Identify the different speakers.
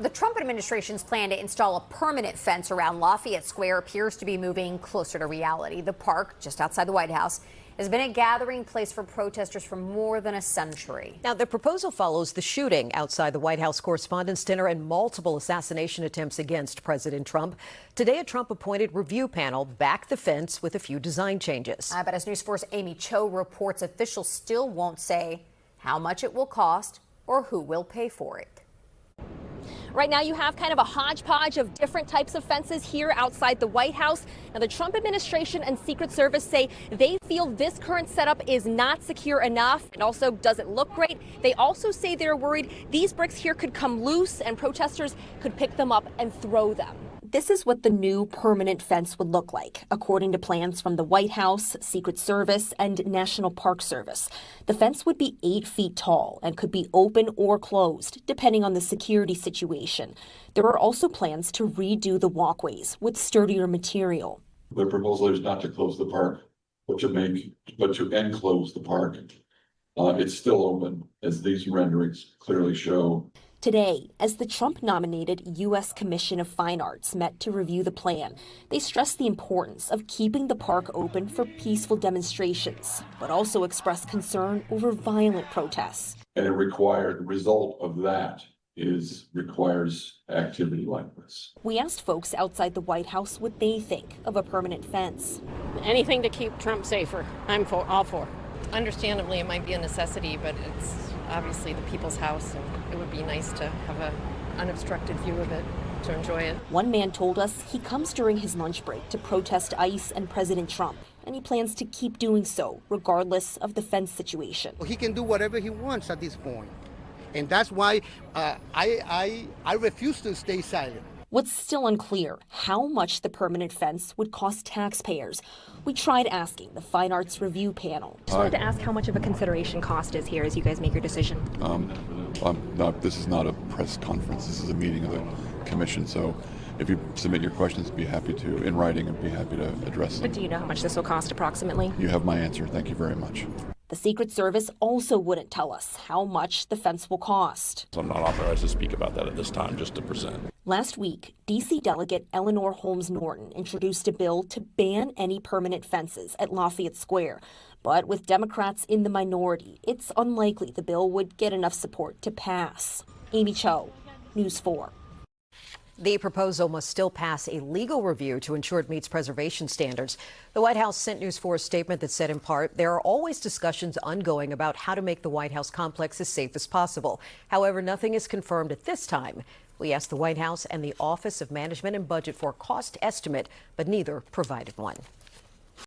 Speaker 1: The Trump administration's plan to install a permanent fence around Lafayette Square appears to be moving closer to reality. The park, just outside the White House, has been a gathering place for protesters for more than a century.
Speaker 2: Now, the proposal follows the shooting outside the White House Correspondents' Dinner and multiple assassination attempts against President Trump. Today, a Trump-appointed review panel backed the fence with a few design changes.
Speaker 1: But as News 4's Aimee reports, officials still won't say how much it will cost or who will pay for it.
Speaker 3: Right now, you have kind of a hodgepodge of different types of fences here outside the White House. Now, the Trump administration and Secret Service say they feel this current setup is not secure enough and also doesn't look great. They also say they're worried these bricks here could come loose and protesters could pick them up and throw them. This is what the new permanent fence would look like, according to plans from the White House, Secret Service, and National Park Service. The fence would be 8 feet tall and could be open or closed, depending on the security situation. There are also plans to redo the walkways with sturdier material.
Speaker 4: The proposal is not to close the park, but to enclose the park. It's still open, as these renderings clearly show.
Speaker 3: Today, as the Trump-nominated U.S. Commission of Fine Arts met to review the plan, they stressed the importance of keeping the park open for peaceful demonstrations, but also expressed concern over violent protests.
Speaker 4: And a required result of that requires activity like this.
Speaker 3: We asked folks outside the White House what they think of a permanent fence.
Speaker 5: Anything to keep Trump safer, I'm all for. Understandably, it might be a necessity, but it's obviously the people's house, and it would be nice to have an unobstructed view of it, to enjoy it.
Speaker 3: One man told us he comes during his lunch break to protest ICE and President Trump, and he plans to keep doing so, regardless of the fence situation.
Speaker 6: He can do whatever he wants at this point, and that's why I refuse to stay silent.
Speaker 3: What's still unclear, how much the permanent fence would cost taxpayers. We tried asking the Fine Arts Review panel.
Speaker 7: Just wanted to ask how much of a consideration cost is here as you guys make your decision.
Speaker 8: This is not a press conference. This is a meeting of the commission. So if you submit your questions, be happy to, in writing, and be happy to address them.
Speaker 7: But do you know how much this will cost approximately?
Speaker 8: You have my answer. Thank you very much.
Speaker 3: The Secret Service also wouldn't tell us how much the fence will cost.
Speaker 9: I'm not authorized to speak about that at this time, just to present.
Speaker 3: Last week, D.C. Delegate Eleanor Holmes Norton introduced a bill to ban any permanent fences at Lafayette Square. But with Democrats in the minority, it's unlikely the bill would get enough support to pass. Aimee, News 4.
Speaker 2: The proposal must still pass a legal review to ensure it meets preservation standards. The White House sent News 4 a statement that said, in part, there are always discussions ongoing about how to make the White House complex as safe as possible. However, nothing is confirmed at this time. We asked the White House and the Office of Management and Budget for a cost estimate, but neither provided one.